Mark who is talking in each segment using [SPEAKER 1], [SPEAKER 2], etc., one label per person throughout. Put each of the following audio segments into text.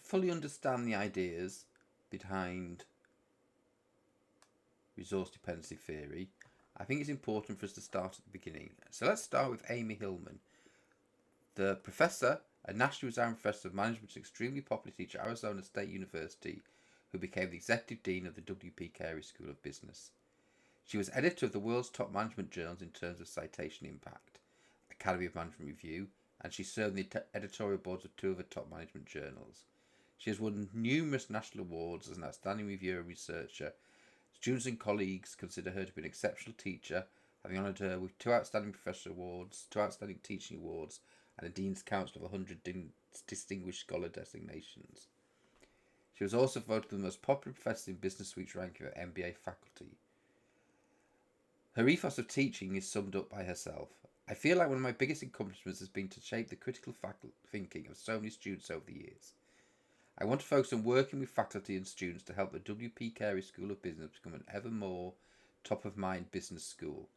[SPEAKER 1] fully understand the ideas behind resource dependency theory, I think it's important for us to start at the beginning. So let's start with Amy Hillman, the professor, a nationally renowned professor of management and extremely popular teacher at Arizona State University, who became the executive dean of the W.P. Carey School of Business. She was editor of the world's top management journals in terms of citation impact, Academy of Management Review, and she served on the editorial boards of two of the top management journals. She has won numerous national awards as an outstanding reviewer and researcher. Students and colleagues consider her to be an exceptional teacher, having honoured her with 2 outstanding professor awards, 2 outstanding teaching awards, and a Dean's Council of 100 distinguished scholar designations. She was also voted the most popular professor in Business Week's ranking of MBA faculty. Her ethos of teaching is summed up by herself. I feel like one of my biggest accomplishments has been to shape the critical thinking of so many students over the years. I want to focus on working with faculty and students to help the W.P. Carey School of Business become an ever more top-of-mind business school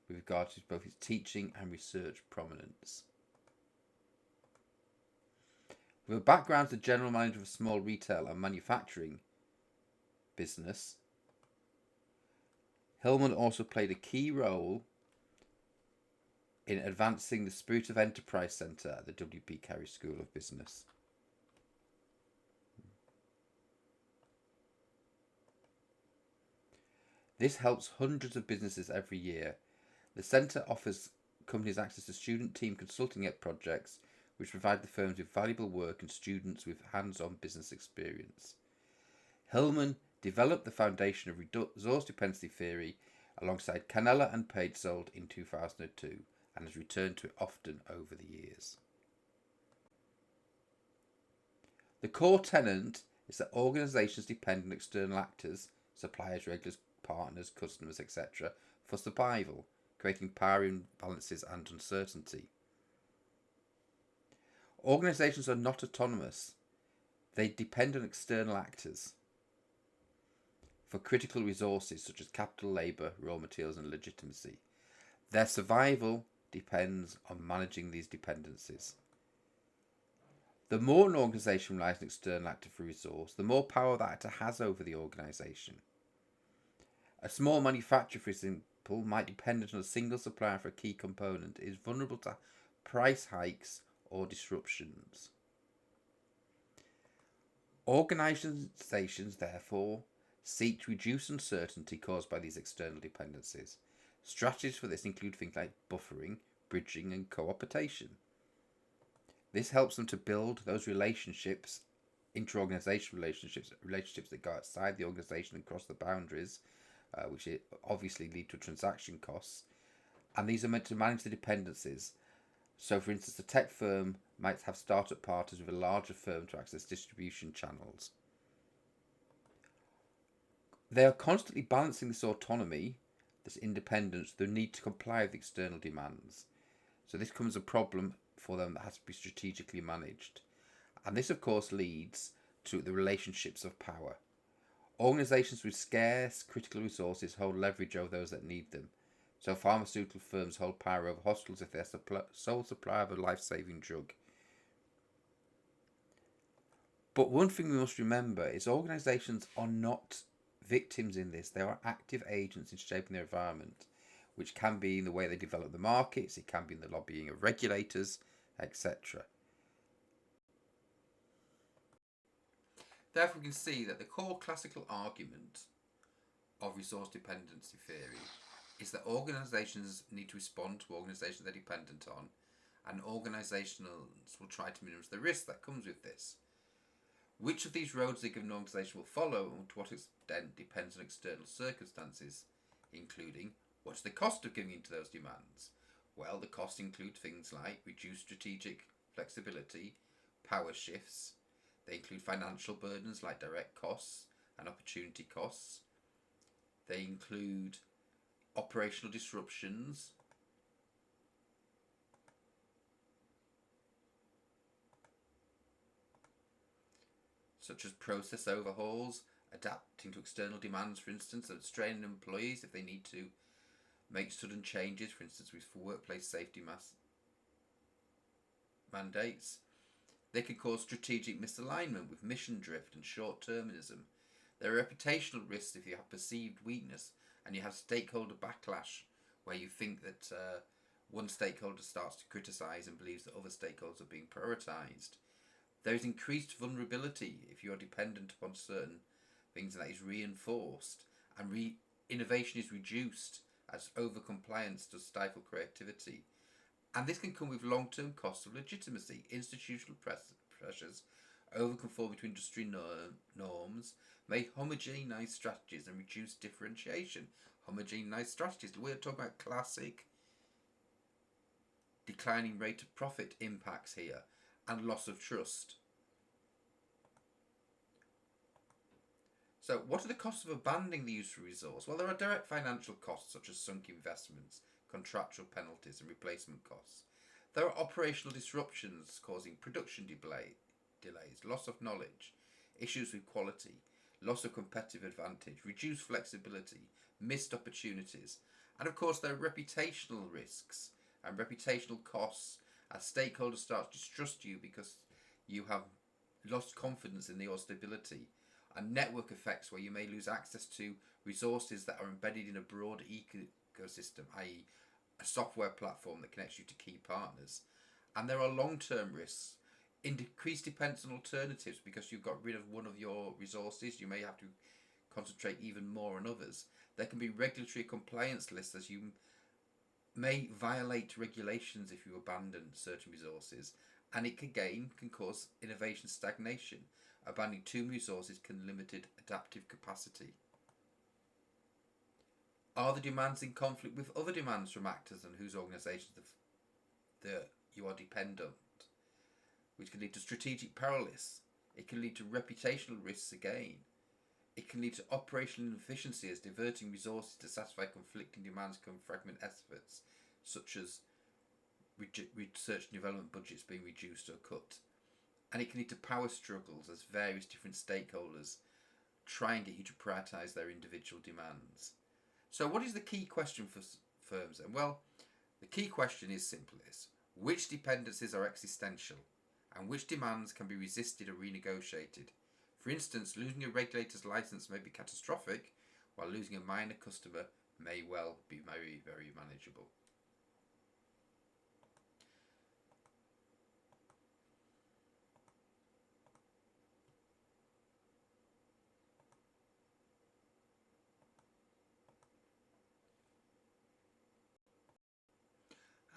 [SPEAKER 1] with regard to both its teaching and research prominence. With a background as the general manager of a small retail and manufacturing business, Hillman also played a key role in advancing the Spirit of Enterprise Centre at the W.P. Carey School of Business. This helps hundreds of businesses every year. The centre offers companies access to student team consulting projects, which provide the firms with valuable work and students with hands-on business experience. Hillman developed the foundation of resource dependency theory alongside Canella and Pagesold in 2002 and has returned to it often over the years. The core tenet is that organisations depend on external actors, suppliers, regulars, partners, customers, etc., for survival, creating power imbalances and uncertainty. Organisations are not autonomous. They depend on external actors for critical resources such as capital, labour, raw materials and legitimacy. Their survival depends on managing these dependencies. The more an organisation relies on an external actor for resource, the more power that actor has over the organisation. A small manufacturer, for example, might depend on a single supplier for a key component. It is vulnerable to price hikes or disruptions. Organisations, therefore, seek to reduce uncertainty caused by these external dependencies. Strategies for this include things like buffering, bridging, and co-optation. This helps them to build those relationships, inter-organisation relationships that go outside the organisation and cross the boundaries, which obviously lead to transaction costs. And these are meant to manage the dependencies. So, for instance, a tech firm might have startup partners with a larger firm to access distribution channels. They are constantly balancing this autonomy, this independence, the need to comply with external demands. So this becomes a problem for them that has to be strategically managed. And this, of course, leads to the relationships of power. Organisations with scarce critical resources hold leverage over those that need them. So pharmaceutical firms hold power over hospitals if they're sole supplier of a life-saving drug. But one thing we must remember is organisations are not victims in this. They are active agents in shaping their environment, which can be in the way they develop the markets, it can be in the lobbying of regulators, etc. Therefore, we can see that the core classical argument of resource dependency theory is that organisations need to respond to organisations they're dependent on, and organisations will try to minimise the risk that comes with this. Which of these roads a given organisation will follow and to what extent depends on external circumstances, including what's the cost of giving in to those demands? Well, the costs include things like reduced strategic flexibility, power shifts. They include financial burdens like direct costs and opportunity costs. They include operational disruptions, such as process overhauls, adapting to external demands, for instance, and straining employees if they need to make sudden changes, for instance, with workplace safety mandates. They can cause strategic misalignment with mission drift and short-termism. There are reputational risks if you have perceived weakness and you have stakeholder backlash where you think that one stakeholder starts to criticise and believes that other stakeholders are being prioritised. There is increased vulnerability if you are dependent upon certain things, and that is reinforced, and innovation is reduced as over-compliance does stifle creativity. And this can come with long-term costs of legitimacy, institutional pressures, over-conformity to industry norms, may homogenise strategies and reduce differentiation. Homogenise strategies, we're talking about classic declining rate of profit impacts here, and loss of trust. So what are the costs of abandoning the useful resource? Well, there are direct financial costs such as sunk investments, contractual penalties and replacement costs. There are operational disruptions causing production delays, loss of knowledge, issues with quality, loss of competitive advantage, reduced flexibility, missed opportunities, and of course there are reputational risks and reputational costs as stakeholders start to distrust you because you have lost confidence in your stability, and network effects where you may lose access to resources that are embedded in a broad ecosystem, i.e. a software platform that connects you to key partners. And there are long-term risks. Increased dependence on alternatives because you've got rid of one of your resources, you may have to concentrate even more on others. There can be regulatory compliance lists as you may violate regulations if you abandon certain resources, and it can cause innovation stagnation. Abandoning too many resources can limit adaptive capacity. Are the demands in conflict with other demands from actors and whose organisations you are dependent, which can lead to strategic paralysis? It can lead to reputational risks again. It can lead to operational inefficiency as diverting resources to satisfy conflicting demands can fragment efforts, such as research and development budgets being reduced or cut. And it can lead to power struggles as various different stakeholders try and get you to prioritise their individual demands. So what is the key question for firms then? Well, the key question is simple as which dependencies are existential and which demands can be resisted or renegotiated. For instance, losing a regulator's licence may be catastrophic, while losing a minor customer may well be very, very manageable.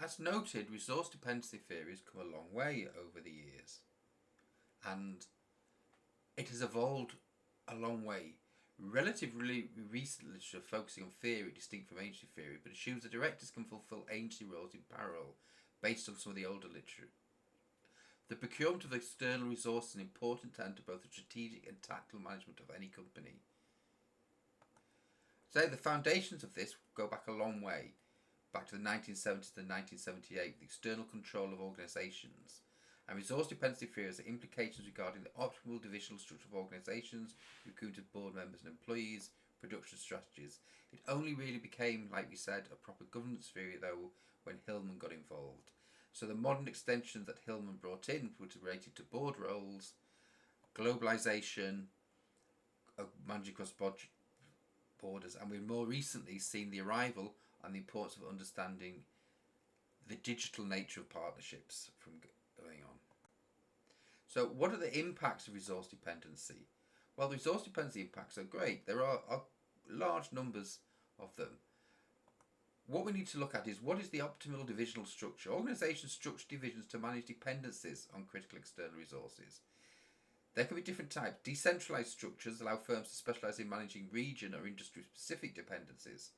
[SPEAKER 1] As noted, resource dependency theory has come a long way over the years, and it has evolved a long way. Relatively recent literature focusing on theory distinct from agency theory, but assumes the directors can fulfil agency roles in parallel based on some of the older literature. The procurement of external resources is an important end to both the strategic and tactical management of any company. So the foundations of this go back a long way, back to the 1970s to 1978, the external control of organisations. And resource dependency theory has implications regarding the optimal divisional structure of organisations, recruitment of board members and employees, production strategies. It only really became, like we said, a proper governance theory though when Hillman got involved. So the modern extensions that Hillman brought in were related to board roles, globalisation, managing across borders, and we've more recently seen the arrival and the importance of understanding the digital nature of partnerships from going on. So what are the impacts of resource dependency? Well, the resource dependency impacts are great. There are large numbers of them. What we need to look at is what is the optimal divisional structure? Organisations structure divisions to manage dependencies on critical external resources. There can be different types. Decentralised structures allow firms to specialise in managing region or industry-specific dependencies.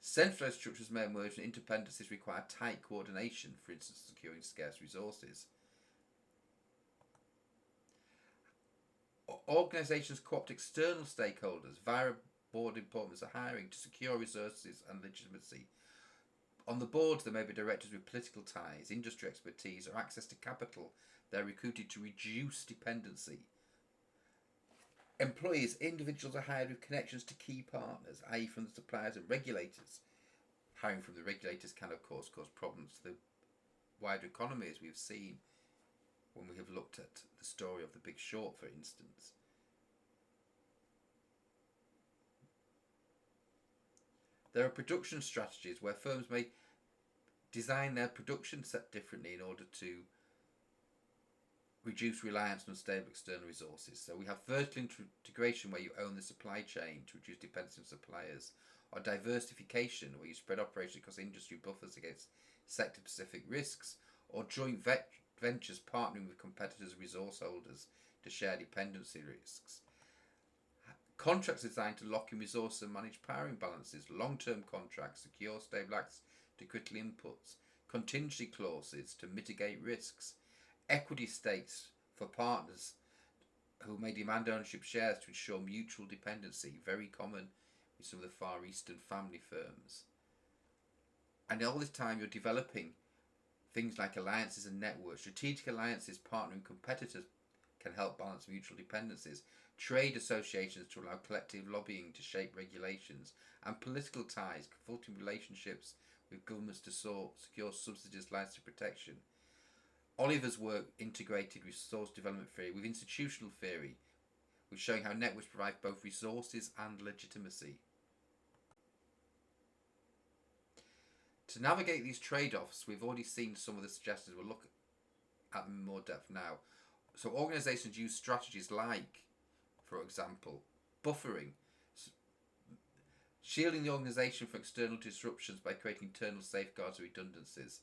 [SPEAKER 1] Centralised structures may emerge when interdependencies require tight coordination, for instance, securing scarce resources. Organisations co-opt external stakeholders via board appointments or hiring to secure resources and legitimacy. On the boards, there may be directors with political ties, industry expertise, or access to capital. They're recruited to reduce dependency. Employees, individuals are hired with connections to key partners, i.e. from the suppliers and regulators. Hiring from the regulators can, of course, cause problems to the wider economy, as we've seen. when we have looked at the story of The Big Short, for instance. There are production strategies where firms may design their production set differently in order to reduce reliance on unstable external resources. So we have vertical integration where you own the supply chain to reduce dependency on suppliers, or diversification where you spread operations across industry buffers against sector-specific risks, or joint ventures partnering with competitors and resource holders to share dependency risks. Contracts designed to lock in resources and manage power imbalances, long-term contracts secure stable access to critical inputs, contingency clauses to mitigate risks, equity stakes for partners who may demand ownership shares to ensure mutual dependency, very common with some of the Far Eastern family firms. And all this time you're developing things like alliances and networks. Strategic alliances partnering competitors can help balance mutual dependencies. Trade associations to allow collective lobbying to shape regulations, and political ties, consulting relationships with governments to secure subsidies, license protection. Oliver's work integrated resource development theory with institutional theory, which showing how networks provide both resources and legitimacy. To navigate these trade-offs, we've already seen some of the suggestions. We'll look at them in more depth now. So organisations use strategies like, for example, buffering, shielding the organisation from external disruptions by creating internal safeguards and redundancies,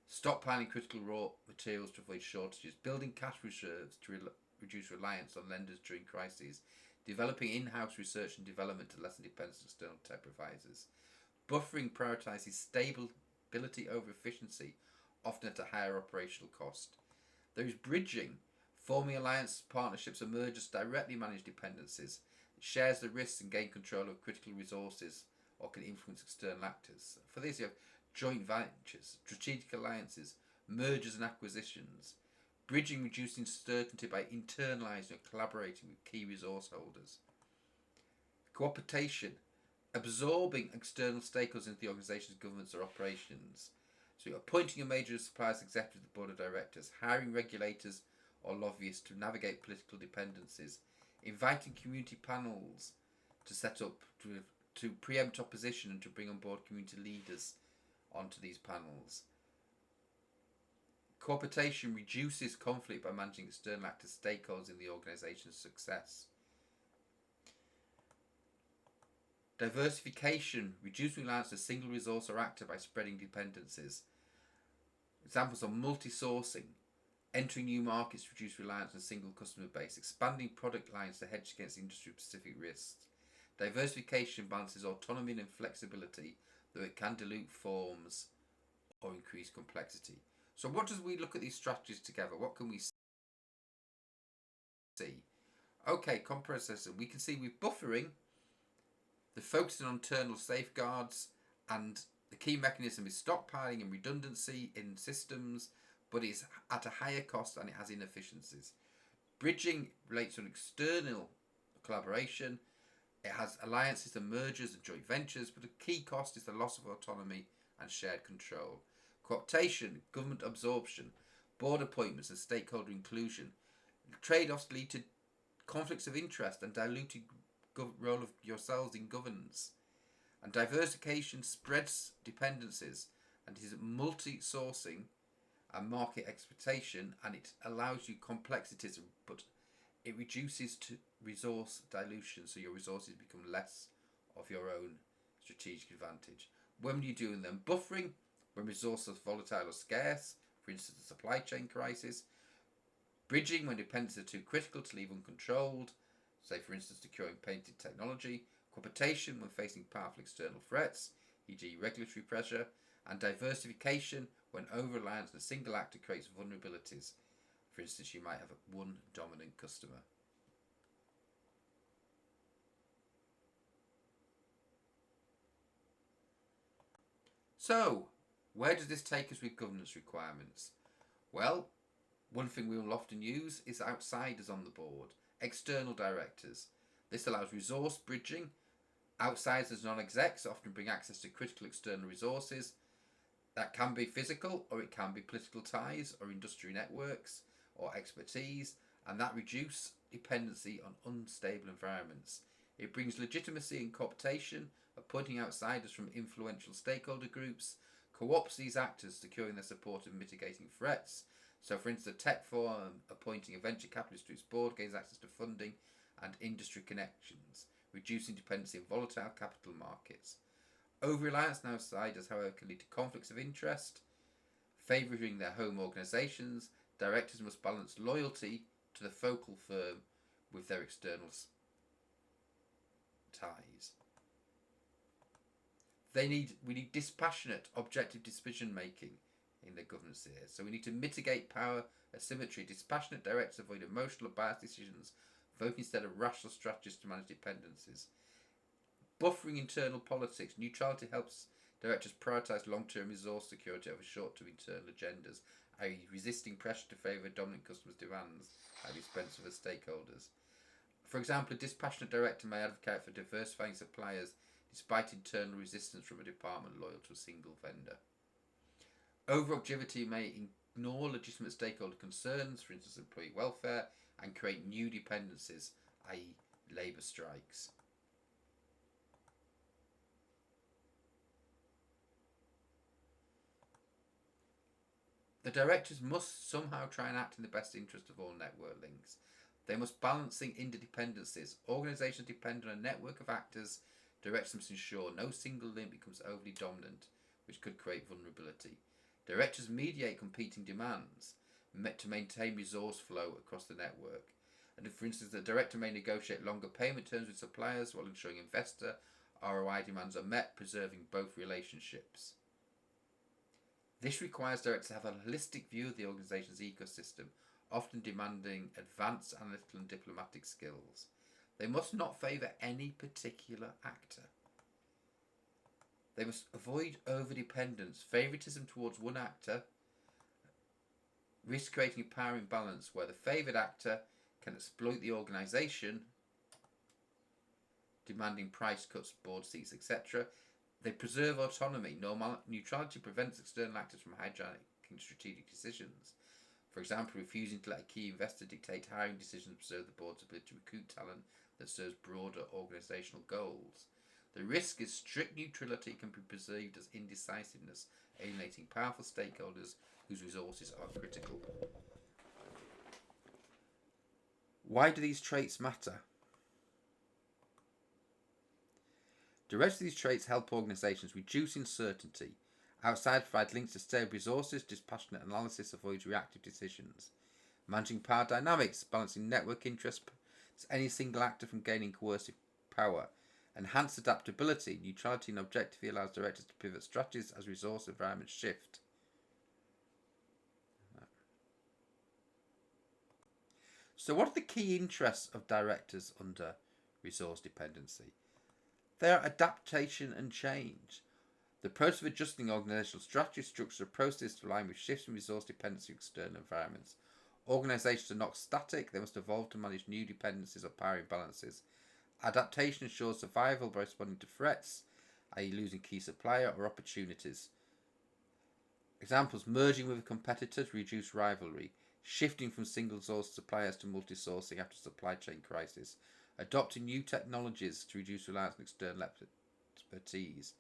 [SPEAKER 1] stockpiling critical raw materials to avoid shortages, building cash reserves to reduce reliance on lenders during crises, developing in-house research and development to lessen dependence on external tech providers. Buffering prioritises stability over efficiency, often at a higher operational cost. There is bridging, forming alliance partnerships and mergers directly manage dependencies. It shares the risks and gain control of critical resources or can influence external actors. For this you have joint ventures, strategic alliances, mergers and acquisitions. Bridging, reducing uncertainty by internalising or collaborating with key resource holders. Cooperation, absorbing external stakeholders into the organisation's governance or operations. So you're appointing a major supplier's executive to the board of directors, hiring regulators or lobbyists to navigate political dependencies, inviting community panels to set up to preempt opposition and to bring on board community leaders onto these panels. Cooperation reduces conflict by managing external actors, stakeholders in the organisation's success. Diversification, reducing reliance on a single resource or actor by spreading dependencies. Examples are multi-sourcing, entering new markets to reduce reliance on a single customer base, expanding product lines to hedge against industry-specific risks. Diversification balances autonomy and flexibility, though it can dilute forms or increase complexity. So what does we look at these strategies together? What can we see? Okay, comprehensive. We can see with buffering, the focusing on internal safeguards, and the key mechanism is stockpiling and redundancy in systems, but it's at a higher cost and it has inefficiencies. Bridging relates to an external collaboration. It has alliances and mergers and joint ventures, but the key cost is the loss of autonomy and shared control. Cooptation, government absorption, board appointments and stakeholder inclusion. Trade-offs lead to conflicts of interest and diluted role of yourselves in governance. And diversification spreads dependencies and is multi-sourcing and market exploitation, and it allows you complexities, but it reduces to resource dilution, so your resources become less of your own strategic advantage. When you do them, buffering, when resources are volatile or scarce, for instance a supply chain crisis. Bridging, when dependencies are too critical to leave uncontrolled, say for instance securing patented technology. Cooperation, when facing powerful external threats, e.g. regulatory pressure. And diversification, when over-reliance on a single actor creates vulnerabilities. For instance, you might have one dominant customer. So, where does this take us with governance requirements? Well, one thing we will often use is outsiders on the board, external directors. This allows resource bridging. Outsiders, non-execs, often bring access to critical external resources. That can be physical, or it can be political ties or industry networks. or expertise, and that reduce dependency on unstable environments. It brings legitimacy and cooptation, appointing outsiders from influential stakeholder groups, co-opts these actors, securing their support and mitigating threats. So, for instance, a tech firm appointing a venture capitalist to its board gains access to funding and industry connections, reducing dependency on volatile capital markets. Over-reliance on outsiders, however, can lead to conflicts of interest, favouring their home organisations. Directors must balance loyalty to the focal firm with their external ties. We need dispassionate, objective decision making in the governance here. So we need to mitigate power asymmetry. Dispassionate directors avoid emotional or biased decisions, vote instead of rational strategies to manage dependencies. Buffering internal politics. Neutrality helps directors prioritise long-term resource security over short-term internal agendas, i.e. resisting pressure to favour dominant customers' demands at the expense of the stakeholders. For example, a dispassionate director may advocate for diversifying suppliers despite internal resistance from a department loyal to a single vendor. Overactivity may ignore legitimate stakeholder concerns, for instance employee welfare, and create new dependencies, i.e. labour strikes. The directors must somehow try and act in the best interest of all network links. They must balancing interdependencies. Organisations depend on a network of actors. Directors must ensure no single link becomes overly dominant, which could create vulnerability. Directors mediate competing demands to maintain resource flow across the network. And if, for instance, the director may negotiate longer payment terms with suppliers while ensuring investor ROI demands are met, preserving both relationships. This requires directors to have a holistic view of the organisation's ecosystem, often demanding advanced analytical and diplomatic skills. They must not favour any particular actor. They must avoid overdependence. Favouritism towards one actor risks creating a power imbalance where the favoured actor can exploit the organisation, demanding price cuts, board seats, etc. They preserve autonomy. Neutrality prevents external actors from hijacking strategic decisions. For example, refusing to let a key investor dictate hiring decisions preserve the board's ability to recruit talent that serves broader organisational goals. The risk is strict neutrality can be perceived as indecisiveness, alienating powerful stakeholders whose resources are critical. Why do these traits matter? The rest of these traits help organisations reduce uncertainty. Outside provide links to stable resources, dispassionate analysis avoids reactive decisions. Managing power dynamics, balancing network interests any single actor from gaining coercive power. Enhanced adaptability, neutrality and objectivity allows directors to pivot strategies as resource environments shift. So what are the key interests of directors under resource dependency? They are adaptation and change. The process of adjusting organisational strategy, structure, and process to align with shifts in resource dependency of external environments. Organisations are not static, they must evolve to manage new dependencies or power imbalances. Adaptation ensures survival by responding to threats, i.e. losing key supplier or opportunities. Examples: merging with a competitor to reduce rivalry, shifting from single source suppliers to multi-sourcing after supply chain crisis, adopting new technologies to reduce reliance on external expertise.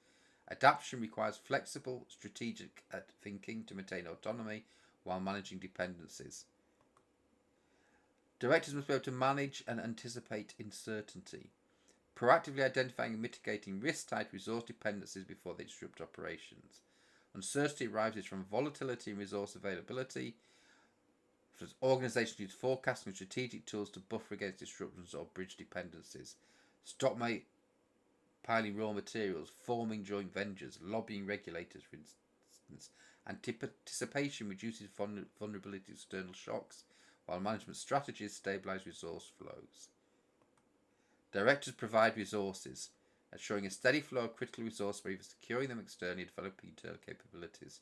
[SPEAKER 1] Adaptation requires flexible, strategic thinking to maintain autonomy while managing dependencies. Directors must be able to manage and anticipate uncertainty, proactively identifying and mitigating risks tied to resource dependencies before they disrupt operations. Uncertainty arises from volatility in resource availability. Organisations use forecasting and strategic tools to buffer against disruptions or bridge dependencies. Stockpiling raw materials, forming joint ventures, lobbying regulators, for instance. Anticipation reduces vulnerability to external shocks, while management strategies stabilise resource flows. Directors provide resources, ensuring a steady flow of critical resources by either securing them externally or developing internal capabilities.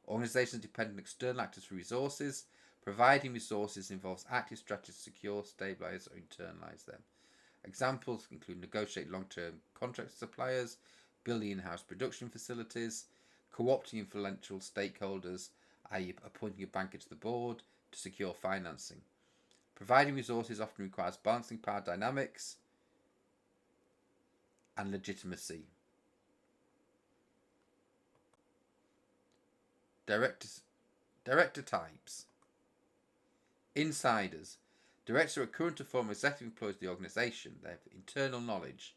[SPEAKER 1] Organisations depend on external actors for resources. Providing resources involves active strategies to secure, stabilise or internalise them. Examples include negotiating long-term contracts with suppliers, building in-house production facilities, co-opting influential stakeholders, i.e. appointing a banker to the board, to secure financing. Providing resources often requires balancing power dynamics and legitimacy. Director types. Insiders. Directors are a current or former executive employees of the organisation. They have internal knowledge,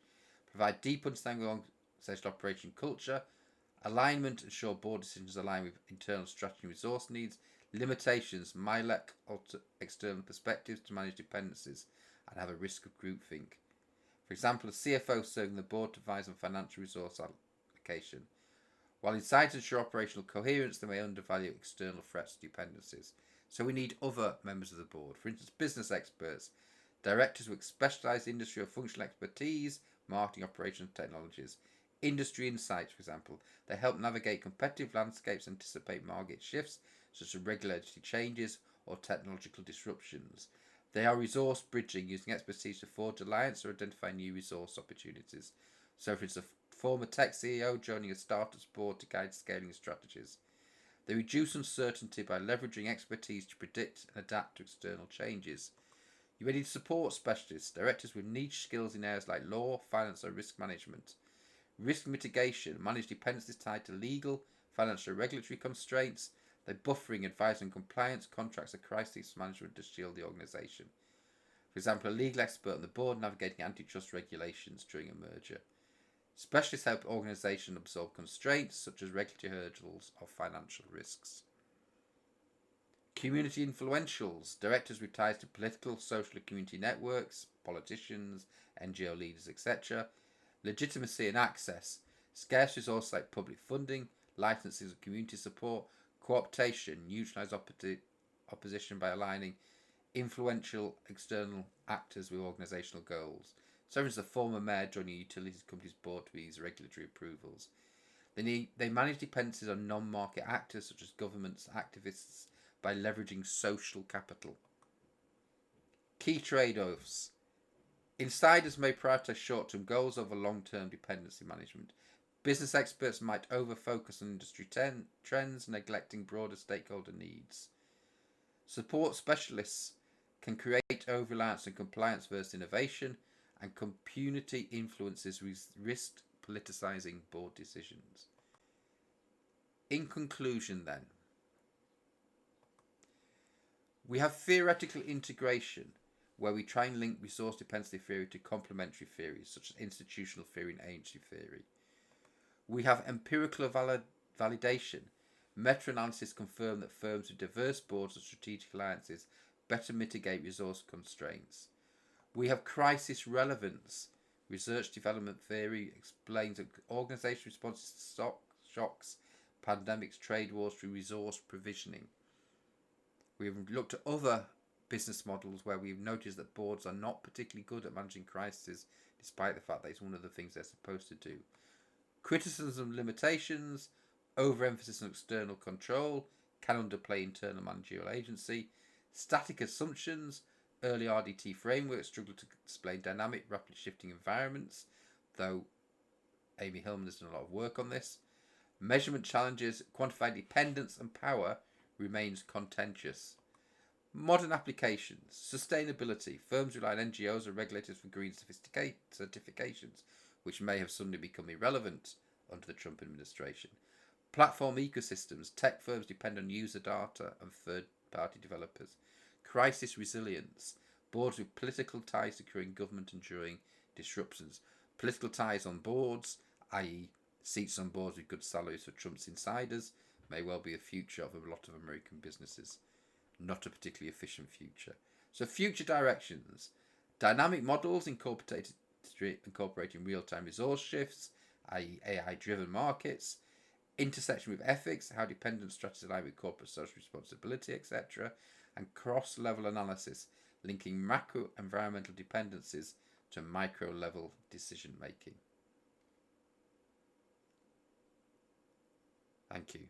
[SPEAKER 1] provide deep understanding of organisational operation culture, alignment, ensure board decisions align with internal strategy and resource needs, limitations, MILEC alter external perspectives to manage dependencies, and have a risk of groupthink. For example, a CFO serving the board to advise on financial resource allocation. While insiders ensure operational coherence, they may undervalue external threats to dependencies. So we need other members of the board. For instance, business experts, directors with specialised industry or functional expertise, marketing, operations, and technologies. Industry insights, for example, they help navigate competitive landscapes, anticipate market shifts, such as regulatory changes or technological disruptions. They are resource bridging, using expertise to forge alliance or identify new resource opportunities. So, for instance, a former tech CEO joining a startup's board to guide scaling strategies. They reduce uncertainty by leveraging expertise to predict and adapt to external changes. You may need support specialists, directors with niche skills in areas like law, finance, or risk management. Risk mitigation, manage dependencies tied to legal, financial, and regulatory constraints. They're buffering, advising compliance, contracts, and crisis management to shield the organisation. For example, a legal expert on the board navigating antitrust regulations during a merger. Specialists help organisations absorb constraints such as regulatory hurdles or financial risks. Community influentials, directors with ties to political, social, and community networks, politicians, NGO leaders, etc. Legitimacy and access, scarce resources like public funding, licenses and community support, co-optation, neutralise opposition by aligning influential external actors with organisational goals. So, for instance, a former mayor joining a utilities company's board to ease regulatory approvals. They manage dependencies on non-market actors such as governments, activists, by leveraging social capital. Key trade-offs. Insiders may prioritise short-term goals over long-term dependency management. Business experts might over-focus on industry trends, neglecting broader stakeholder needs. Support specialists can create over-reliance on compliance versus innovation, and community influences risk politicising board decisions. In conclusion, then, we have theoretical integration, where we try and link resource dependency theory to complementary theories, such as institutional theory and agency theory. We have empirical validation. Meta-analysis confirm that firms with diverse boards and strategic alliances better mitigate resource constraints. We have crisis relevance. Research development theory explains organizational responses to shocks, pandemics, trade wars through resource provisioning. We've looked at other business models where we've noticed that boards are not particularly good at managing crises, despite the fact that it's one of the things they're supposed to do. Criticism limitations, overemphasis on external control, can underplay internal managerial agency. Static assumptions, early RDT frameworks struggle to explain dynamic, rapidly shifting environments, though Amy Hillman has done a lot of work on this. Measurement challenges, quantifying dependence and power remains contentious. Modern applications, sustainability. Firms rely on NGOs or regulators for green certifications, which may have suddenly become irrelevant under the Trump administration. Platform ecosystems. Tech firms depend on user data and third-party developers. Crisis resilience. Boards with political ties securing government and during disruptions. Political ties on boards, i.e. seats on boards with good salaries for Trump's insiders, may well be a future of a lot of American businesses. Not a particularly efficient future. So future directions. Dynamic models incorporating real-time resource shifts, i.e. AI-driven markets. Intersection with ethics, how dependent strategies align with corporate social responsibility, etc. And cross-level analysis, linking macro-environmental dependencies to micro-level decision-making. Thank you.